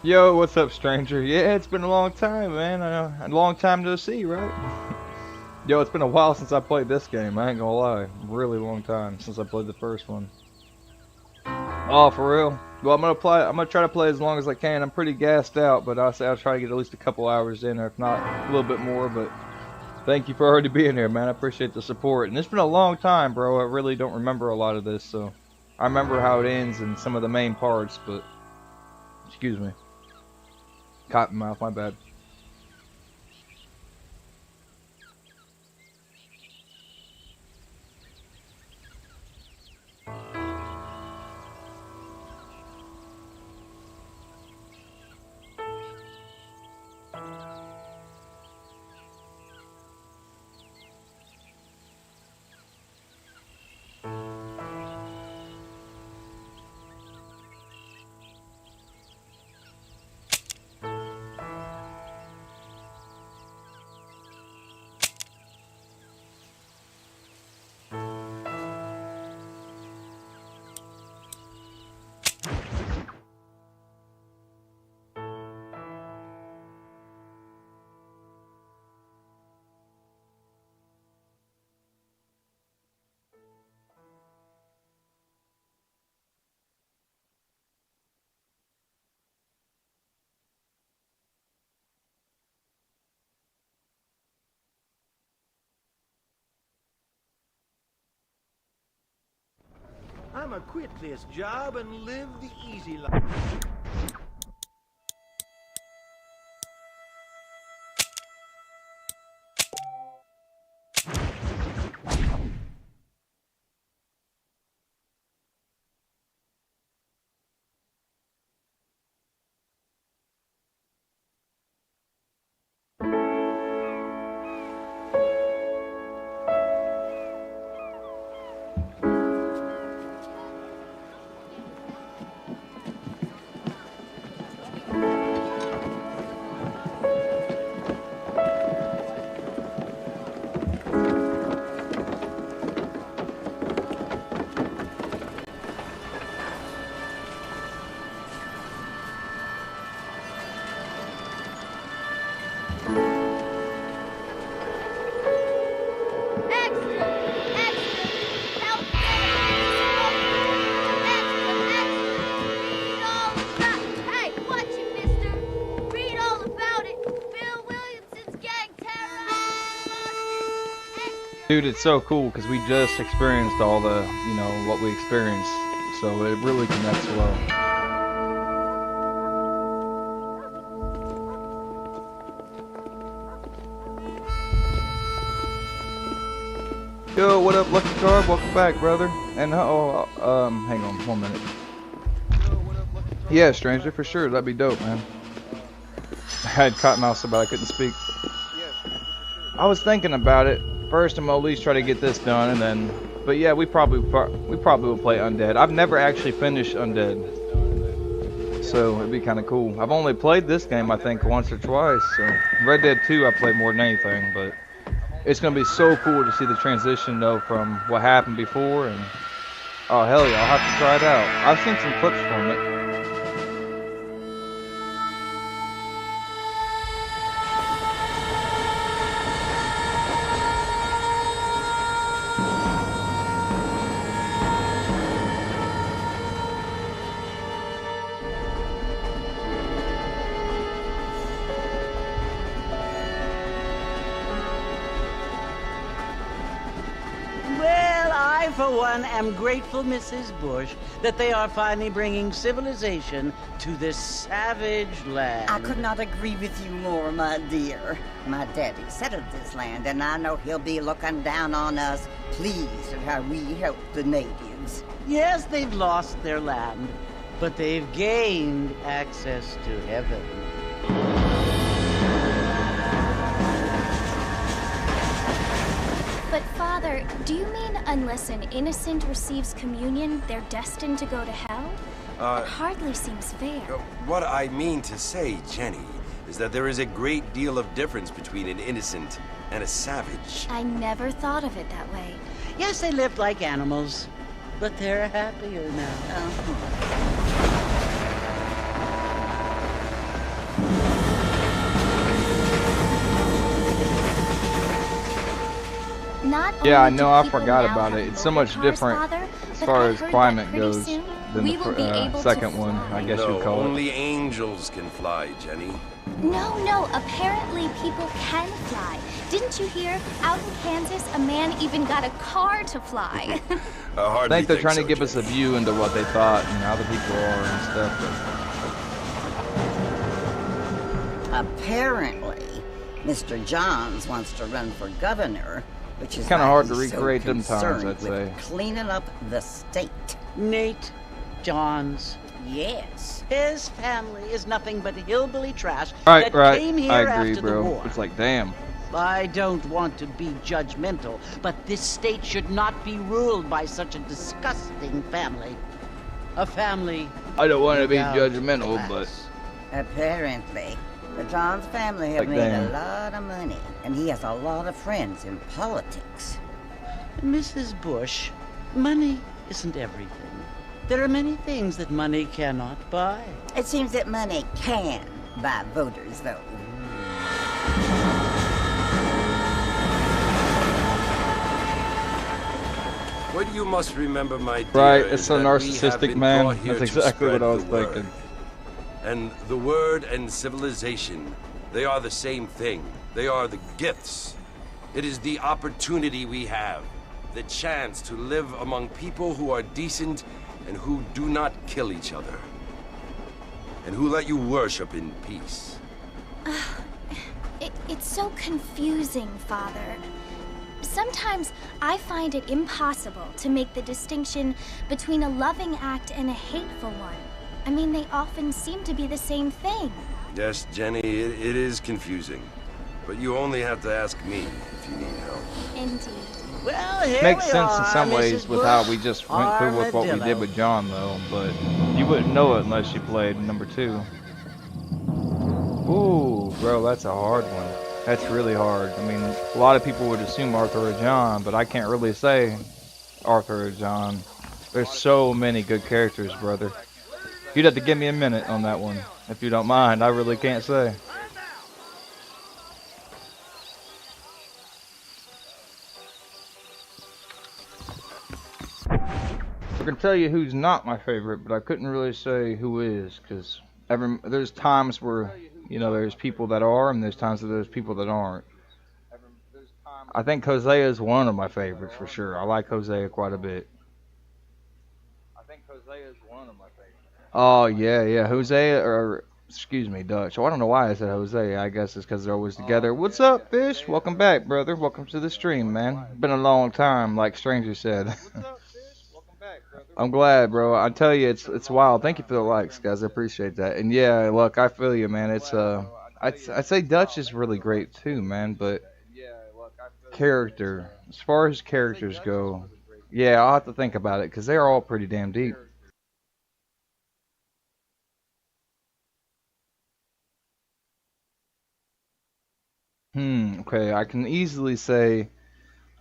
Yo, what's up, stranger? Yeah, it's been a long time, man. A long time to see, right? Yo, it's been a while since I played this game. I ain't gonna lie, really long time since I played the first one. Oh, for real? Well, I'm gonna play. I'm gonna try to play as long as I can. I'm pretty gassed out, but I'll say I'll try to get at least a couple hours in, or if not, a little bit more. But thank you for already being here, man. I appreciate the support. And it's been a long time, bro. I really don't remember a lot of this, so I remember how it ends and some of the main parts, but excuse me. Cottonmouth, my bad. I'ma quit this job and live the easy life. Dude, it's so cool because we just experienced all the, what we experienced, so it really connects well. Yo, what up, Lucky Card? Welcome back, brother. And hang on 1 minute. Yeah, stranger, for sure. That'd be dope, man. I had cotton mouth so bad I couldn't speak. I was thinking about it. First, I'm gonna at least try to get this done, and then. But yeah, we probably will play Undead. I've never actually finished Undead, so it'd be kind of cool. I've only played this game I think once or twice. So Red Dead 2 I played more than anything, but it's gonna be so cool to see the transition though from what happened before and. Oh hell yeah, I'll have to try it out. I've seen some clips from it. For one, am grateful, Mrs. Bush, that they are finally bringing civilization to this savage land. I could not agree with you more, my dear. My daddy settled this land, and I know he'll be looking down on us, pleased at how we help the natives. Yes, they've lost their land, but they've gained access to heaven. But Father, do you mean unless an innocent receives communion, they're destined to go to hell? That hardly seems fair. What I mean to say, Jenny, is that there is a great deal of difference between an innocent and a savage. I never thought of it that way. Yes, they lived like animals, but they're happier now. Yeah, I know. I forgot about it. It's so much different as far as climate goes than the second one, I guess you'd call it. Only angels can fly, Jenny. No. Apparently people can fly. Didn't you hear? Out in Kansas, a man even got a car to fly. I think they're trying to give us a view into what they thought and how the people are and stuff. Apparently, Mr. Johns wants to run for governor. Which is kind of hard to he's recreate so them times, I'd say. Cleaning up the state. Nate Johns. Yes. His family is nothing but hillbilly trash Right. came here I agree, after bro. the war. It's like, damn. I don't want to be judgmental, but this state should not be ruled by such a disgusting family. A family. I don't want to be without judgmental, class. but Apparently, the Johns family have made a lot of money, and he has a lot of friends in politics. Mrs. Bush, money isn't everything. There are many things that money cannot buy. It seems that money can buy voters, though. What you must remember, my dear, right, is it's so that we have narcissistic, been man. brought here That's to exactly what spread I was the word. thinking. And the word and civilization, they are the same thing. They are the gifts. It is the opportunity we have, the chance to live among people who are decent and who do not kill each other, and who let you worship in peace. It's so confusing, Father. Sometimes I find it impossible to make the distinction between a loving act and a hateful one. I mean, they often seem to be the same thing. Yes, Jenny, it is confusing. But you only have to ask me if you need help. Indeed. Well, here Makes we sense are, in some ways Mrs. with Bush. how we just went through with what we did Armadillo. with John, though, but you wouldn't know it unless you played number 2. Ooh, bro, that's a hard one. That's really hard. I mean, a lot of people would assume Arthur or John, but I can't really say Arthur or John. There's so many good characters, brother. You'd have to give me a minute on that one, if you don't mind. I really can't say. I can tell you who's not my favorite, but I couldn't really say who is, because there's times where, you know, there's people that are, and there's times that there's people that aren't. I think Hosea is one of my favorites for sure. I like Hosea quite a bit. Oh yeah, Hosea, or excuse me, Dutch. Oh, I don't know why I said Jose. I guess it's because they're always together. What's up, Fish? Welcome back, brother. Welcome to the stream, man. Been a long time, like Stranger said. I'm glad, bro. I tell you, it's wild. Thank you for the likes, guys. I appreciate that. And yeah, look, I feel you, man. It's I'd say Dutch is really great too, man. But character, as far as characters go, yeah, I'll have to think about it because they're all pretty damn deep. Okay, I can easily say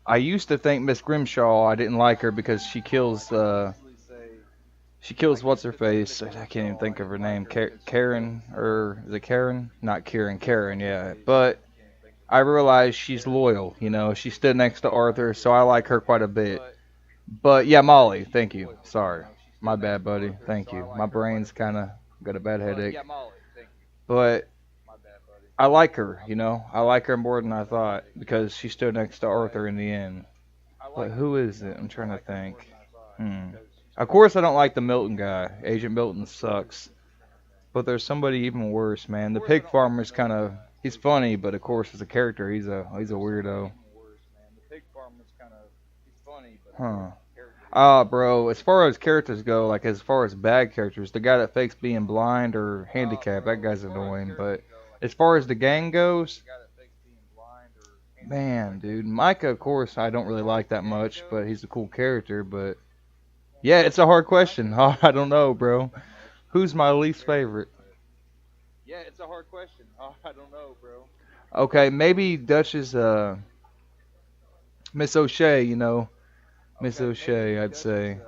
I used to think Miss Grimshaw, I didn't like her because she kills what's her face. I can't even think of her name. Karen, or is it Karen? Not Karen, Karen, yeah. But I realized she's loyal, you know. She stood next to Arthur, so I like her quite a bit. But yeah, Molly, thank you. Sorry. My bad, buddy. Thank you. My brain's kind of got a bad headache. But I like her, you know. I like her more than I thought because she stood next to Arthur in the end. But who is it? I'm trying to think. Of course, I don't like the Milton guy. Agent Milton sucks. But there's somebody even worse, man. The pig farmer's kind of, he's funny, but of course, as a character, he's a weirdo. Huh. Ah, bro, as far as characters go, like as far as bad characters, the guy that fakes being blind or handicapped, that guy's annoying. But as far as the gang goes, man, dude, Micah, of course, I don't really like that much, but he's a cool character. But yeah, it's a hard question. I don't know, bro. Who's my least favorite? Yeah, it's a hard question. I don't know, bro. Okay, maybe Dutch's Miss O'Shea, you know. Miss O'Shea, I'd say.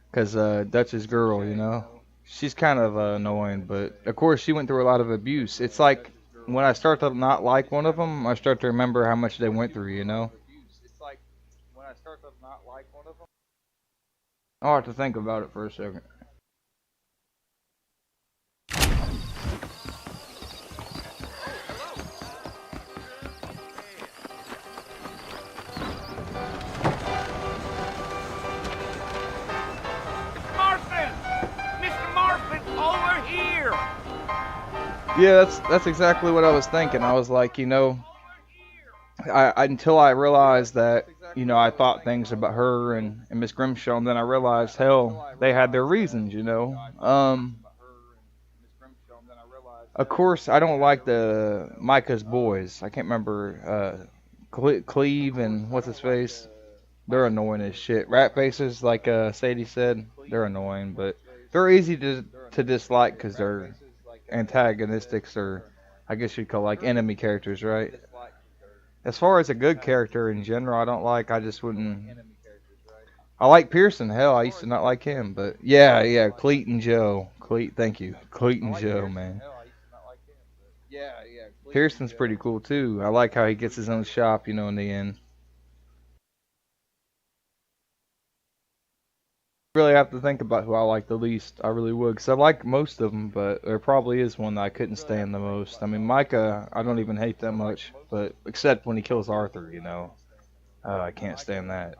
Because Dutch's girl, you know. She's kind of annoying, but of course she went through a lot of abuse. It's like when I start to not like one of them, I start to remember how much they went through, you know. It's like when I start to not like one of them, I'll have to think about it for a second. Yeah, that's exactly what I was thinking. I was like, you know, I until I realized that, you know, I thought things about her and Miss Grimshaw, and then I realized, hell, they had their reasons, you know. Of course, I don't like the Micah's boys. I can't remember Cleve and what's his face. They're annoying as shit. Rat faces, like Sadie said, they're annoying, but they're easy to dislike because they're antagonistics, or I guess you'd call like enemy characters, right? As far as a good character in general, I don't like. I just wouldn't. I like Pearson. Hell, I used to not like him, but yeah, Cleet and Joe. Thank you, Cleet and Joe, man. Pearson's pretty cool too. I like how he gets his own shop, you know, in the end. Really have to think about who I like the least. I really would, because I like most of them, but there probably is one that I couldn't stand the most. I mean, Micah, I don't even hate that much, but except when he kills Arthur, you know. I can't stand that.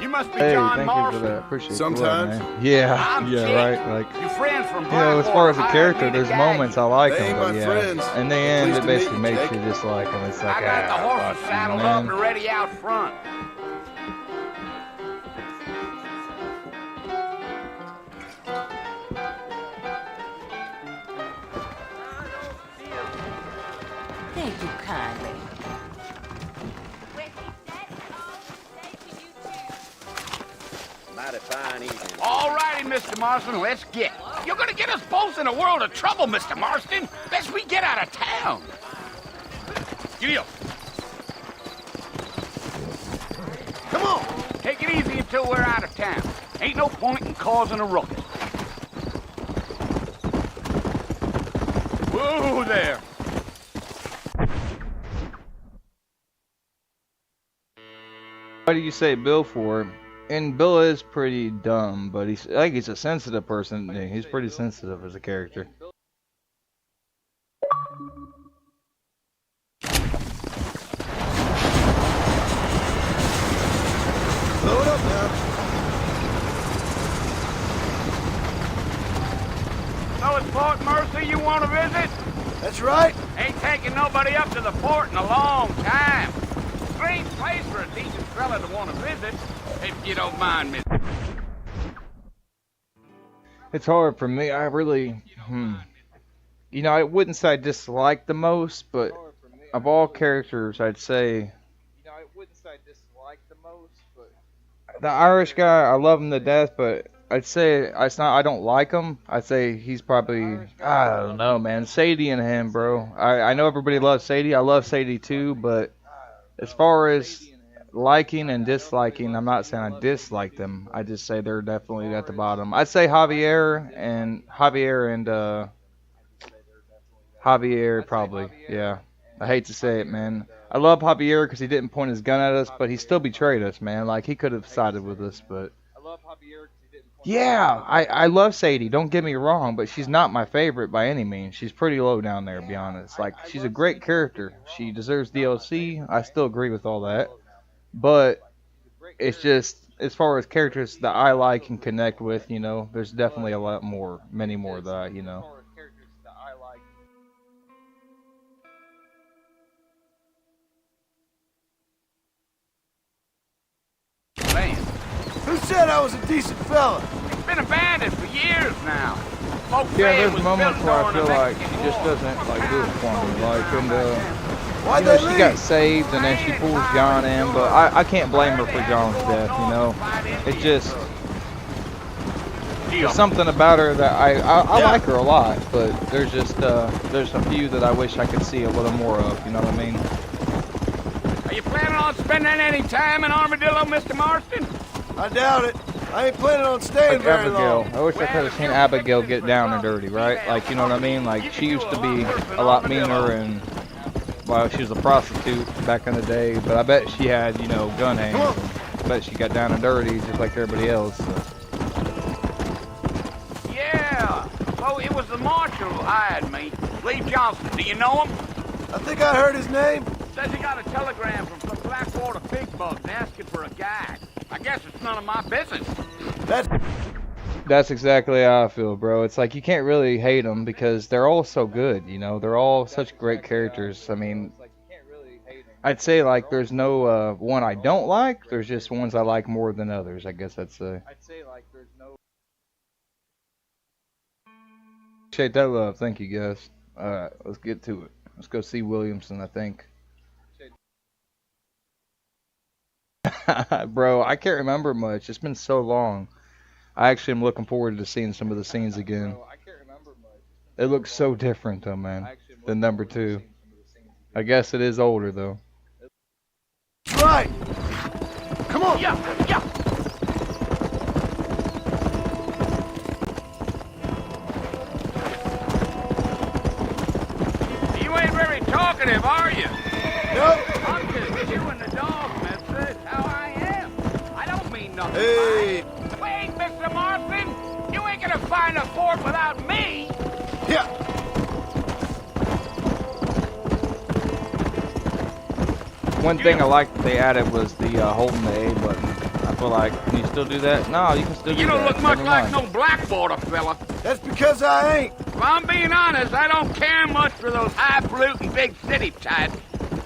You must be Hey, John thank Marston. you for that. Appreciate it. Sometimes. Man. Yeah, I'm yeah, Jake. right. Like, Your friends from you know, as far as a character, there's moments I like They them, ain't but my yeah. friends. In the end, Pleased it to meet basically you, makes Jake. you just like them. It's like, I got the horses fuck, saddled man. up and ready out front. Thank you kindly. Mighty fine evening. All righty, Mr. Marston, let's get. You're gonna get us both in a world of trouble, Mr. Marston. Best we get out of town. Giddy up. Come on. Take it easy until we're out of town. Ain't no point in causing a ruckus. Whoa there. What do you say Bill for? And Bill is pretty dumb, but I think he's a sensitive person. He's pretty sensitive as a character. Armadillo's Fort Mercy you want to visit? That's right. Ain't taking nobody up to the fort in a long time. Strange place for a decent fella to want to visit, if you don't mind me. It's hard for me. I really, you know, I wouldn't say I dislike the most, but of all characters, I'd say the Irish guy, I love him to death, but I'd say it's not. I don't like him. I'd say he's probably, I don't know, man. Sadie and him, bro. I know everybody loves Sadie. I love Sadie too, but as far as liking and disliking, I'm not saying I dislike them. I just say they're definitely at the bottom. I'd say Javier probably. Yeah. I hate to say it, man. I love Javier because he didn't point his gun at us, but he still betrayed us, man. Like, he could have sided with us, but... Yeah, I love Sadie, don't get me wrong, but she's not my favorite by any means. She's pretty low down there, to be honest. Like, she's a great character. She deserves DLC. I still agree with all that. But it's just, as far as characters that I like and connect with, you know, there's definitely a lot more, many more that I, you know. Man, Who said I was a decent fella? it's been abandoned for years now. Folks Yeah, say it there's was moments built where I during feel the like Mexican she just War. doesn't, like, do it for me. Like, and, Why'd you know, they she leave? got saved and then she pulls John in, but I can't blame her for John's death, you know. It's just, there's something about her that I like her a lot, but there's just, there's a few that I wish I could see a little more of, you know what I mean? Are you planning on spending any time in Armadillo, Mr. Marston? I doubt it. I ain't planning on staying Like very Abigail. long. I wish I could have seen Abigail get down and dirty, right? Like, you know what I mean? Like, she used to be a lot meaner and, well, she was a prostitute back in the day, but I bet she had, you know, gun hands. And I bet she got down and dirty just like everybody else. So. Yeah. So it was the marshal who hired me, Lee Johnson. Do you know him? I think I heard his name. Says he got a telegram from some Blackwater pig bugs asking for a guide. I guess it's none of my business. That's exactly how I feel, bro. It's like you can't really hate them because they're all so good, you know? They're all such great characters. I mean, I'd say, like, there's no one I don't like. There's just ones I like more than others, I guess I'd say. Appreciate that love. Thank you, guys. Alright, let's get to it. Let's go see Williamson, I think. Bro, I can't remember much. It's been so long. I actually am looking forward to seeing some of the scenes again. It looks so different, though, man, than number 2. I guess it is older, though. Right. Come on. Yeah, yeah. You ain't very talkative, are you? Nope. I'm just chewing the dog, mister. That's how I am. I don't mean nothing. Hey. Wait, Mr. Marston. You ain't gonna find a fort without me. Yeah. One thing I liked that they added was the holding the A button. I feel like, can you still do that? No, you can still do that. You don't look much Never like mind. no Blackwater fella. That's because I ain't. If I'm being honest, I don't care much for those highfalutin big city types.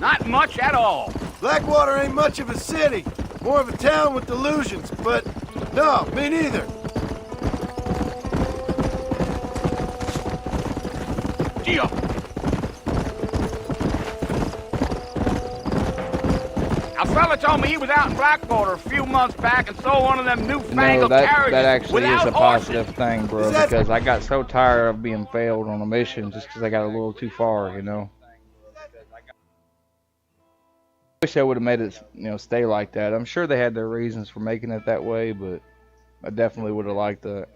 Not much at all. Blackwater ain't much of a city. More of a town with delusions, but no, me neither. Gio. A fella told me he was out in Blackwater a few months back and saw one of them No, newfangled carriages that actually is without a horses. positive thing, bro, Is that- because I got so tired of being failed on a mission just because I got a little too far, you know? Wish I would have made it, you know, stay like that. I'm sure they had their reasons for making it that way, but I definitely would have liked that.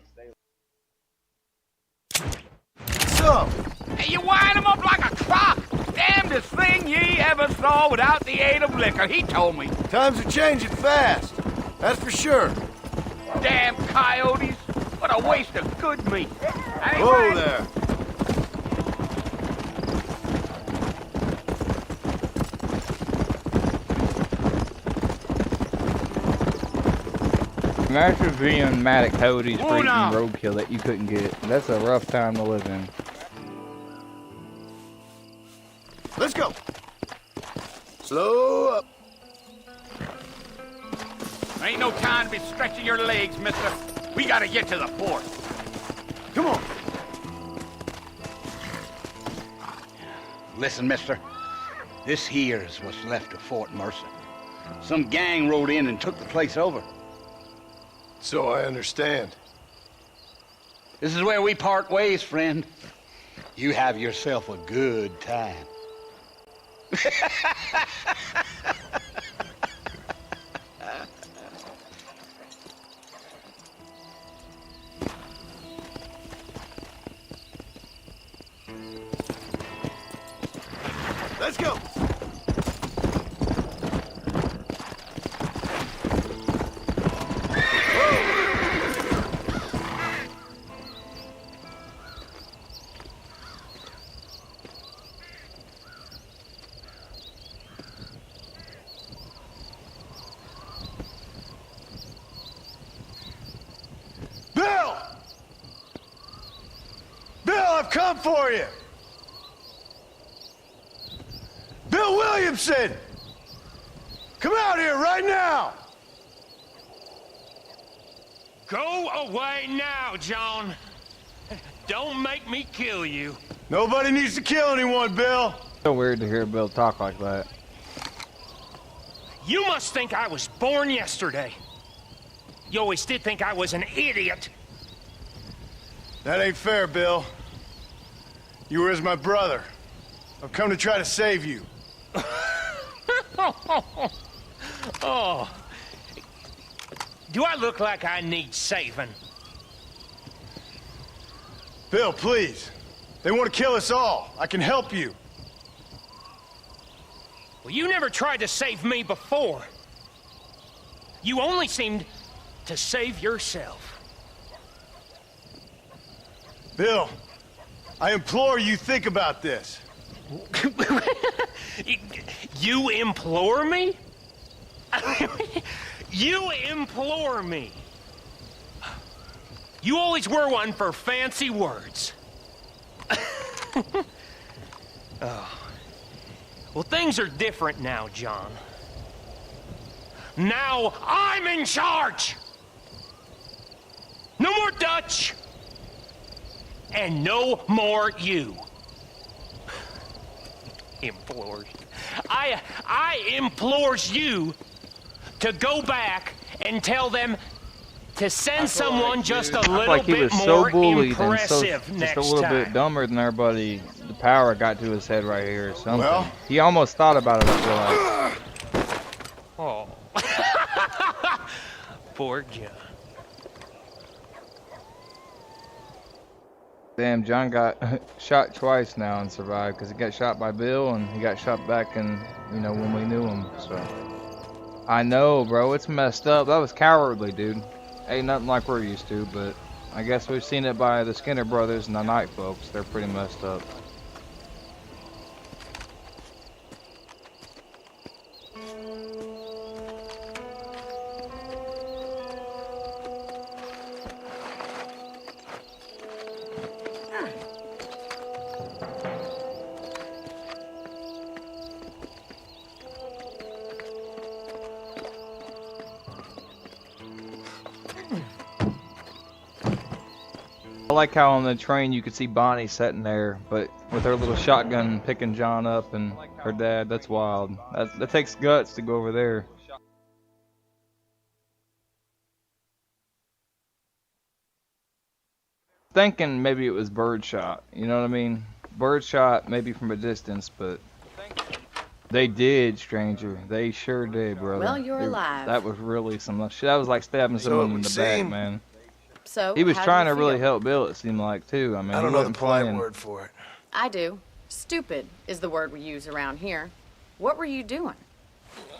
So, Hey, you wind him up like a clock. Damnedest thing ye ever saw without the aid of liquor, he told me. times are changing fast. That's for sure. Damn coyotes. What a waste of good meat. Anyway, Whoa there. Imagine being mad at Cody's Oh, freaking no. roadkill that you couldn't get. That's a rough time to live in. Let's go. Slow up. Ain't no time to be stretching your legs, mister. We gotta get to the fort. Come on. Listen, mister. This here's what's left of Fort Mercer. Some gang rode in and took the place over. So I understand. This is where we part ways, friend. You have yourself a good time. Let's go. Bill! Bill, I've come for you! Bill Williamson! Come out here right now! Go away now, John. Don't make me kill you. Nobody needs to kill anyone, Bill. So weird to hear Bill talk like that. You must think I was born yesterday. You always did think I was an idiot. That ain't fair, Bill. You were as my brother. I've come to try to save you. Oh. Do I look like I need saving? Bill, please. They want to kill us all. I can help you. Well, you never tried to save me before. You only seemed to save yourself. Bill, I implore you think about this. You implore me? You implore me. You always were one for fancy words. Oh. Well, things are different now, John. Now I'm in charge! No more Dutch! And no more you. Implores. I implores you to go back and tell them to send someone just a little bit more impressive next time. Just a little bit dumber than everybody. The power got to his head right here or something. Well, he almost thought about it, I feel like. Oh. Poor John. Damn, John got shot twice now and survived because he got shot by Bill and he got shot back in, you know, when we knew him. So I know, bro, it's messed up. That was cowardly, dude. Ain't nothing like we're used to, but I guess we've seen it by the Skinner brothers and the Night folks. They're pretty messed up. I like how on the train you could see Bonnie sitting there, but with her little shotgun picking John up and her dad. That's wild. That takes guts to go over there. Thinking maybe it was birdshot, you know what I mean? Birdshot maybe from a distance, but they did, stranger. They sure did, brother. Well, you're alive. That was really some shit. That was like stabbing someone in the back, man. So He was how do trying you to really feel? help Bill, it seemed like, too. I mean, I don't he know the wasn't polite playing. word for it. I do. Stupid is the word we use around here. What were you doing?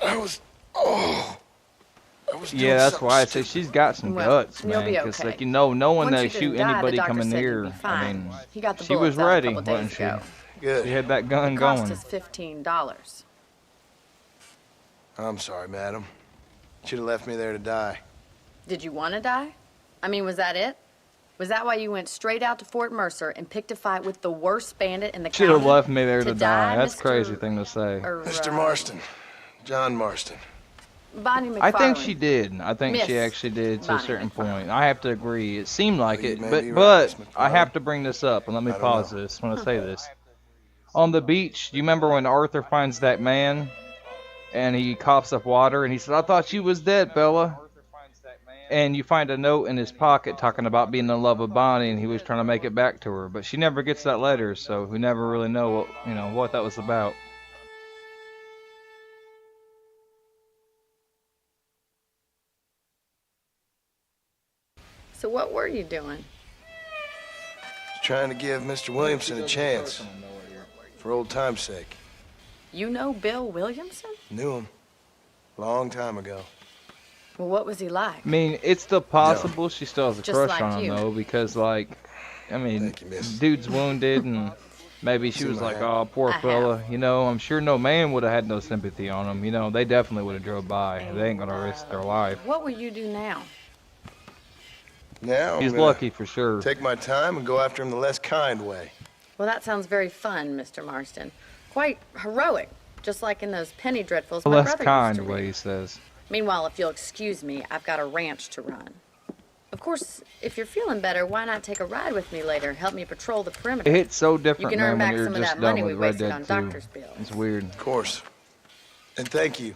I was doing Yeah, that's something why I say stupid. she's got some Well, guts, you'll man. be Because, okay. like, you know, knowing Once they you shoot didn't die, the anybody doctor coming said you'd near, be I fine. mean, He got the she was bullets out a ready, couple days wasn't she? ago. Good. She had that gun It cost going. us $15. I'm sorry, madam. Should have left me there to die. Did you want to die? I mean, was that it? Was that why you went straight out to Fort Mercer and picked a fight with the worst bandit in the county? Should have left me there to die. That's a Mr. crazy thing to say. Mr. Marston. John Marston. Bonnie McFarlane. I think she did. I think she Miss actually did to a Bonnie certain McFarlane. point. I have to agree. It seemed like Well, it, you may but be right, Miss I have McFarlane. to bring this up, and let me I don't pause know. this when I say this. On the beach, do you remember when Arthur finds that man, and he coughs up water, and he said, "I thought you was dead, Bella." And you find a note in his pocket talking about being in love with Bonnie, and he was trying to make it back to her, but she never gets that letter, so we never really know what that was about. So what were you doing? Trying to give Mr. Williamson a chance. For old time's sake. You know Bill Williamson? Knew him. Long time ago. Well, what was he like? I mean, it's still possible she still has a Just crush like on him, you. though, because, like, I mean, Thank you, miss. dude's wounded, and maybe she See was my like, hand? "Oh, poor I fella." You know, I'm sure no man would have had no sympathy on him. You know, they definitely would have drove by. They ain't gonna risk their life. What will you do now? Now He's I'm gonna lucky for sure. take my time and go after him the less kind way. Well, that sounds very fun, Mr. Marston. Quite heroic, just like in those penny dreadfuls The my less brother kind used to read. way, he says. Meanwhile, if you'll excuse me, I've got a ranch to run. Of course, if you're feeling better, why not take a ride with me later? Help me patrol the perimeter. It hits so different, You can man, earn when back you're some of just that done money we with Red wasted Dead on 2. doctor's bills. It's weird. Of course. And thank you.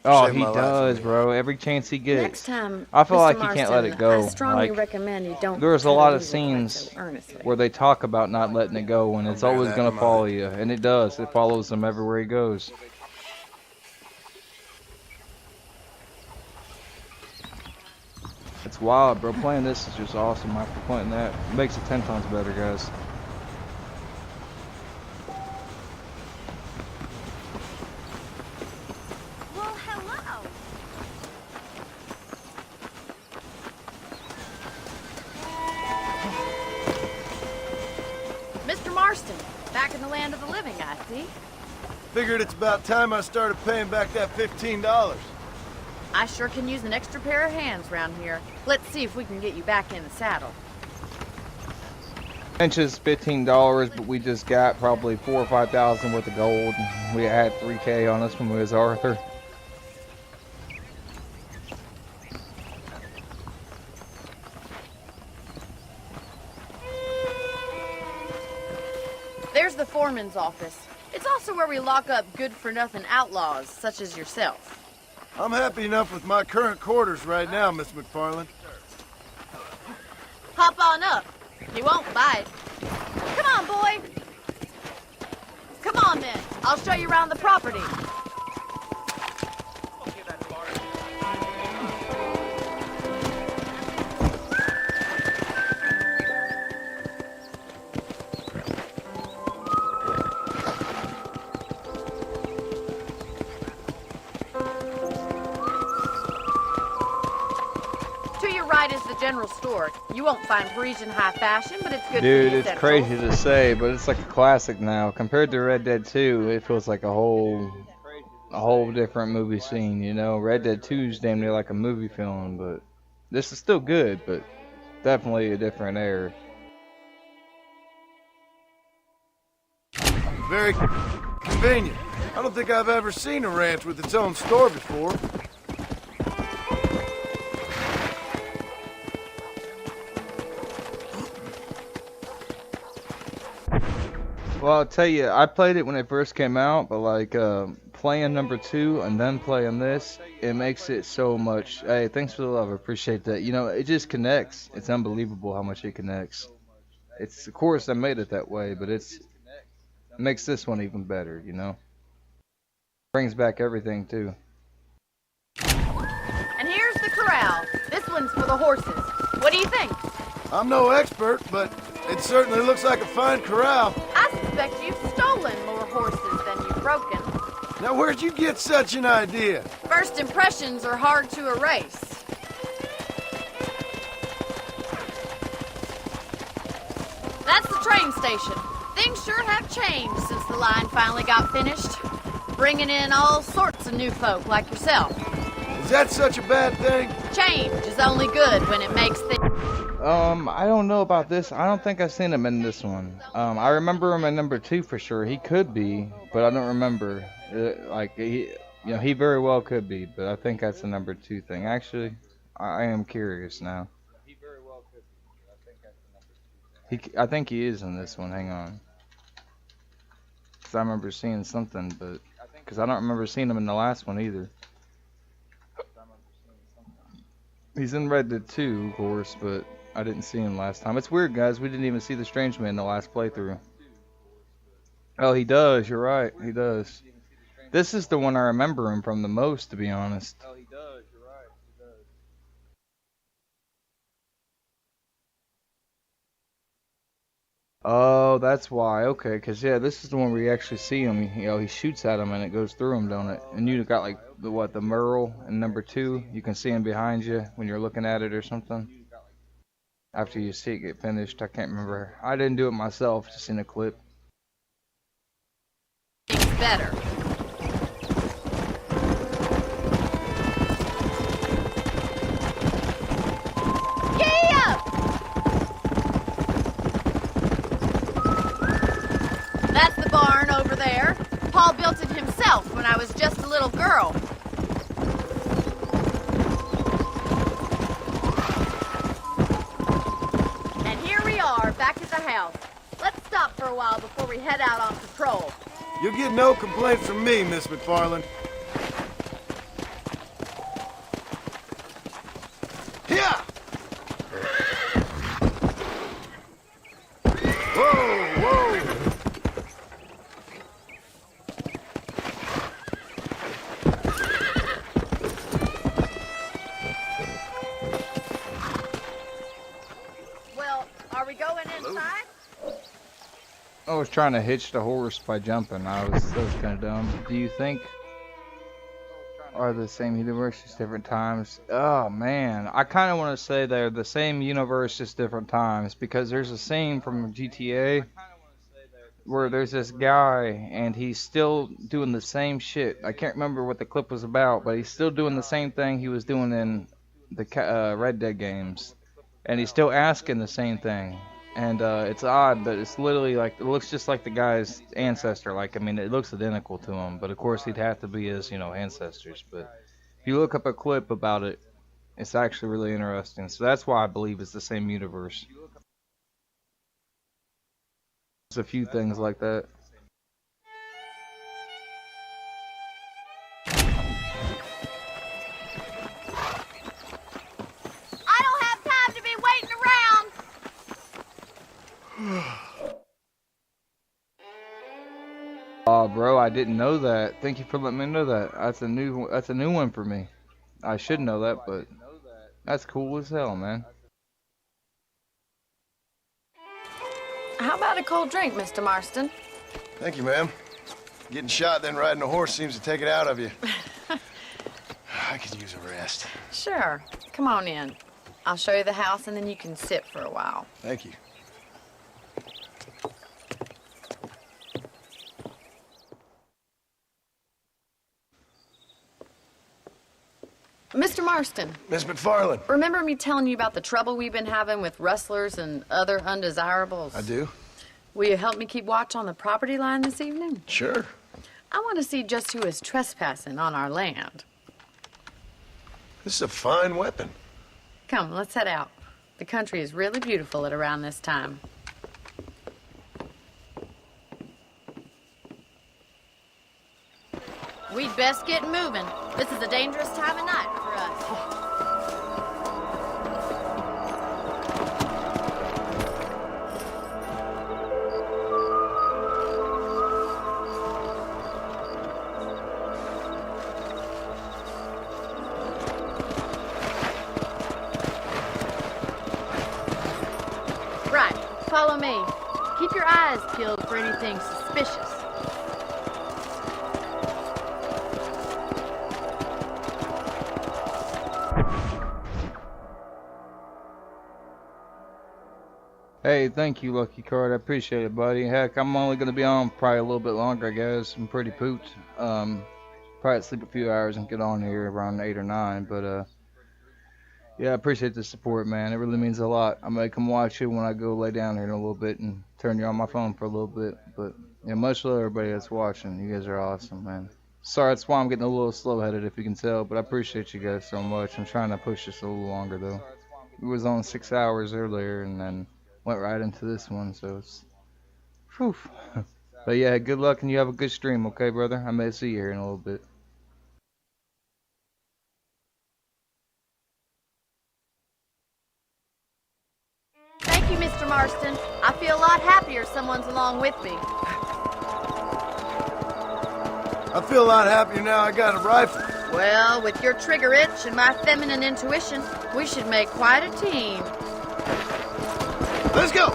Oh, Saved he my life does, in bro. Every chance he gets. Next time, I feel Mr. like he can't let Marston, it go. I strongly Like, recommend you don't. there's a try to lot of use it quite scenes so earnestly. where they talk about not letting it go, and it's bear always that gonna in mind. follow you, and it does. It follows him everywhere he goes. It's wild, bro. Playing this is just awesome. After playing that, it makes it 10 times better, guys. Well, hello. Mr. Marston, back in the land of the living, I see. Figured it's about time I started paying back that $15. I sure can use an extra pair of hands around here. Let's see if we can get you back in the saddle. Inches $15, but we just got probably 4,000 or 5,000 worth of gold. We had 3K on us when we was Arthur. There's the foreman's office. It's also where we lock up good-for-nothing outlaws, such as yourself. I'm happy enough with my current quarters right now, Miss McFarlane. Hop on up. He won't bite. Come on, boy. Come on, then. I'll show you around the property. To your right is the general store. You won't find Parisian high fashion, but it's good Dude, for the it's essentials. crazy to say, but it's like a classic now. Compared to Red Dead 2, it feels like a whole different movie scene, you know? Red Dead 2 is damn near like a movie film, but this is still good, but definitely a different era. Very convenient. I don't think I've ever seen a ranch with its own store before. Well, I'll tell you, I played it when it first came out, but like playing number 2 and then playing this, it makes it so much. Hey, thanks for the love, I appreciate that. You know, it just connects. It's unbelievable how much it connects. It's, of course, I made it that way, but it makes this one even better, you know? Brings back everything, too. And here's the corral. This one's for the horses. What do you think? I'm no expert, but it certainly looks like a fine corral. I suspect you've stolen more horses than you've broken. Now, where'd you get such an idea? First impressions are hard to erase. That's the train station. Things sure have changed since the line finally got finished. Bringing in all sorts of new folk like yourself. Is that such a bad thing? Change is only good when it makes things... I don't know about this. I don't think I've seen him in this one. I remember him in number 2 for sure. He could be, but I don't remember. He very well could be, but I think that's the number 2 thing. Actually, I am curious now. He very well could be, but I think that's the number 2 thing. I think he is in this one. Hang on. Because I remember seeing something, but... Because I don't remember seeing him in the last one either. He's in Red Dead 2, of course, but I didn't see him last time. It's weird, guys. We didn't even see the Strange Man in the last playthrough. Oh, he does. You're right. He does. This is the one I remember him from the most, to be honest. Oh, he does. You're right. He does. Oh, that's why. Okay, because, yeah, this is the one where you actually see him. He shoots at him and it goes through him, don't it? And you got, like, the Merle in number 2. You can see him behind you when you're looking at it or something. After you see it get finished. I can't remember. I didn't do it myself, just in a clip. It's better. That's the barn over there. Paul built it himself when I was just a little girl. And here we are, back at the house. Let's stop for a while before we head out on patrol. You'll get no complaints from me, Miss McFarland. Here! Whoa, whoa! Well, are we going inside? I was trying to hitch the horse by jumping. That was kind of dumb. Do you think are the same universe, just different times? Oh man, I kind of want to say they're the same universe, just different times, because there's a scene from GTA where there's this guy and he's still doing the same shit. I can't remember what the clip was about, but he's still doing the same thing he was doing in the Red Dead games, and he's still asking the same thing. And it's odd, but it's literally like, it looks just like the guy's ancestor. Like, I mean, it looks identical to him, but of course he'd have to be his, ancestors. But if you look up a clip about it, it's actually really interesting. So that's why I believe it's the same universe. There's a few things like that. I don't have time to be waiting around. Oh, bro, I didn't know that. Thank you for letting me know that. That's a new one for me. I should know that, but that's cool as hell, man. How about a cold drink, Mr. Marston? Thank you, ma'am. Getting shot, then riding a horse seems to take it out of you. I could use a rest. Sure. Come on in. I'll show you the house, and then you can sit for a while. Thank you. Mr. Marston. Miss McFarland. Remember me telling you about the trouble we've been having with rustlers and other undesirables? I do. Will you help me keep watch on the property line this evening? Sure. I want to see just who is trespassing on our land. This is a fine weapon. Come, let's head out. The country is really beautiful at around this time. We'd best get moving. This is a dangerous time of night for us. Right, follow me. Keep your eyes peeled for anything suspicious. Hey, thank you, Lucky Card. I appreciate it, buddy. Heck, I'm only going to be on probably a little bit longer, I guess. I'm pretty pooped. Probably sleep a few hours and get on here around 8 or 9. But Yeah, I appreciate the support, man. It really means a lot. I may come watch you when I go lay down here in a little bit and turn you on my phone for a little bit. But yeah, much love everybody that's watching. You guys are awesome, man. Sorry, that's why I'm getting a little slow-headed, if you can tell, but I appreciate you guys so much. I'm trying to push this a little longer, though. We was on 6 hours earlier and then went right into this one, so it's... Whew. But yeah, good luck and you have a good stream, okay, brother? I may see you here in a little bit. Thank you, Mr. Marston. I feel a lot happier someone's along with me. I feel a lot happier now I got a rifle. Well, with your trigger itch and my feminine intuition, we should make quite a team. Let's go!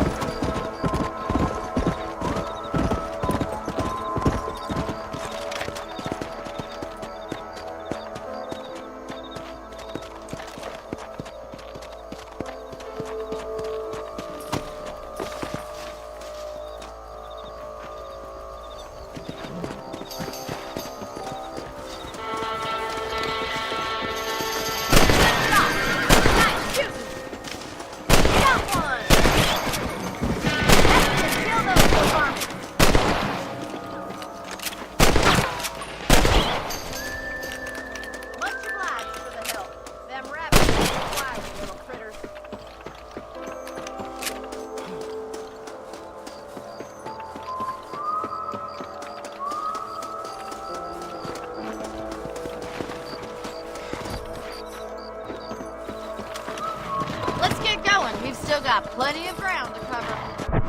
Plenty of ground to cover.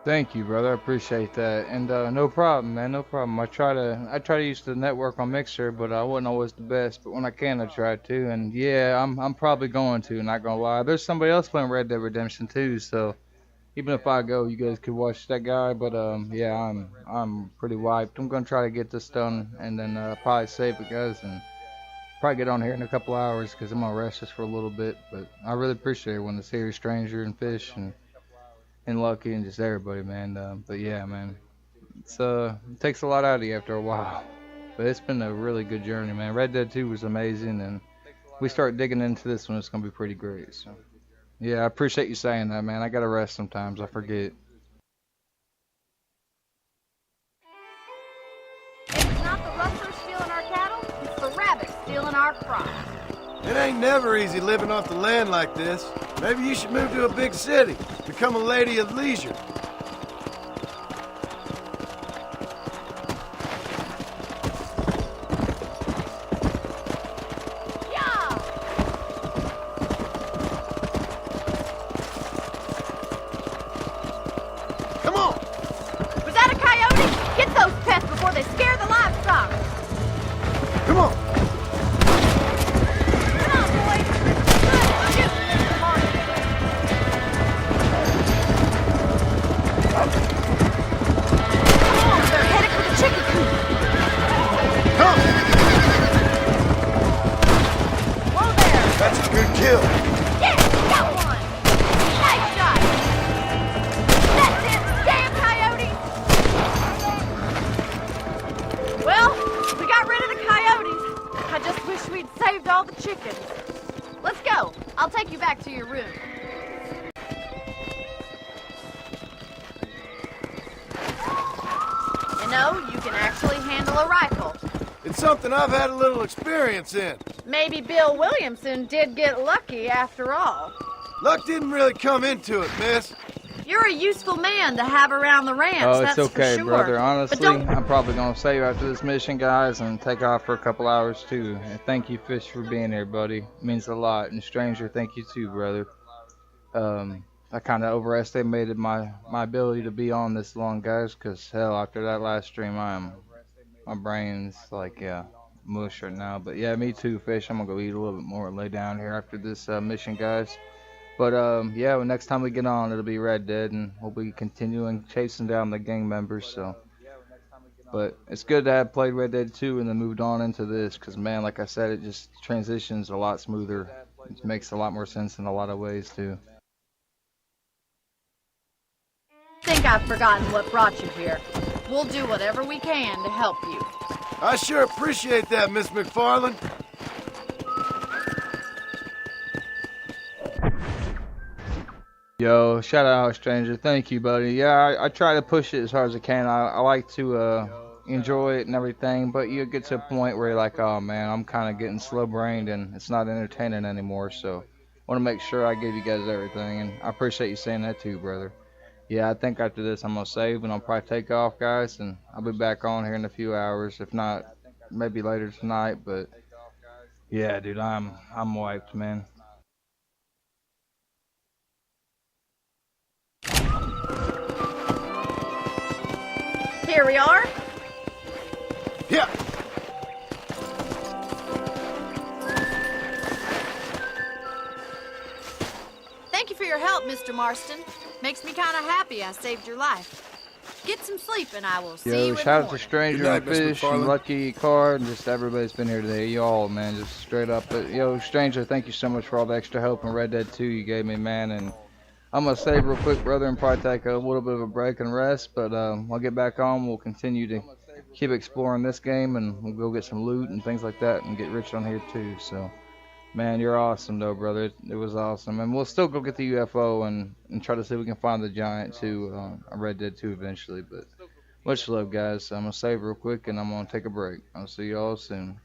Thank you, brother. I appreciate that. And no problem, man. No problem. I try to use the network on Mixer, but I wasn't always the best. But when I can, I try to. And yeah, I'm probably going to. Not gonna lie. There's somebody else playing Red Dead Redemption 2, so even if I go, you guys could watch that guy. But yeah, I'm pretty wiped. I'm gonna try to get this done and then probably save it, guys, and probably get on here in a couple hours because I'm gonna rest just for a little bit. But I really appreciate it when the series Stranger and Fish and Lucky and just everybody, man. But yeah, man, it takes a lot out of you after a while. But it's been a really good journey, man. Red Dead 2 was amazing, and we start digging into this one, it's gonna be pretty great. So yeah, I appreciate you saying that, man. I gotta rest sometimes. I forget. It's not the rustlers stealing our cattle, it's the rabbits stealing our crops. It ain't never easy living off the land like this. Maybe you should move to a big city, become a lady of leisure. Come on! Was that a coyote? Get those pests before they scare the livestock! Come on! Kill. Yes, got one! Nice shot! That's it! Damn coyotes! Well, we got rid of the coyotes. I just wish we'd saved all the chickens. Let's go. I'll take you back to your room. You know, you can actually handle a rifle. It's something I've had a little experience in. Maybe Bill Williamson did get lucky after all. Luck didn't really come into it, miss. You're a useful man to have around the ranch, Oh, it's that's okay, for sure. brother. Honestly, I'm probably going to save after this mission, guys, and take off for a couple hours, too. And thank you, Fish, for being here, buddy. It means a lot. And Stranger, thank you, too, brother. I kind of overestimated my ability to be on this long, guys, because, hell, after that last stream, my brain's like, yeah, mush right now. But yeah, me too, Fish. I'm gonna go eat a little bit more and lay down here after this mission, guys. But yeah, well, next time we get on, it'll be Red Dead, and we'll be continuing chasing down the gang members. So, but it's good to have played Red Dead 2 and then moved on into this, because man, like I said, it just transitions a lot smoother. It makes a lot more sense in a lot of ways too. I think I've forgotten what brought you here. We'll do whatever we can to help you. I sure appreciate that, Miss McFarland. Yo, shout out, stranger. Thank you, buddy. Yeah, I try to push it as hard as I can. I like to enjoy it and everything, but you get to a point where you're like, oh man, I'm kind of getting slow-brained and it's not entertaining anymore. So, I want to make sure I give you guys everything, and I appreciate you saying that too, brother. Yeah, I think after this I'm gonna save and I'll probably take off, guys, and I'll be back on here in a few hours. If not, maybe later tonight. But yeah, dude, I'm wiped, man. Here we are. Yeah. Thank you for your help, Mr. Marston. Makes me kind of happy I saved your life. Get some sleep and I will see you in the morning. Yo, shout out to Stranger and Fish and Lucky Card and just everybody's been here today. Y'all, man, just straight up. But, yo, Stranger, thank you so much for all the extra help in Red Dead 2 you gave me, man. And I'm going to save real quick, brother, and probably take a little bit of a break and rest. But I'll get back on. We'll continue to keep exploring this game, and we'll go get some loot and things like that and get rich on here too. So, man, you're awesome, though, brother. It was awesome. And we'll still go get the UFO and try to see if we can find the giant too on Red Dead 2 eventually. But much love, guys. I'm going to save real quick, and I'm going to take a break. I'll see y'all soon.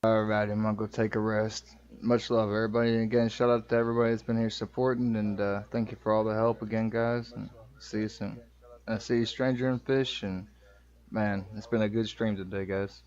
Alright, I'm gonna go take a rest. Much love, everybody. And again, shout out to everybody that's been here supporting, and thank you for all the help again, guys. And see you soon. I see you, Stranger and Fish, and man, it's been a good stream today, guys.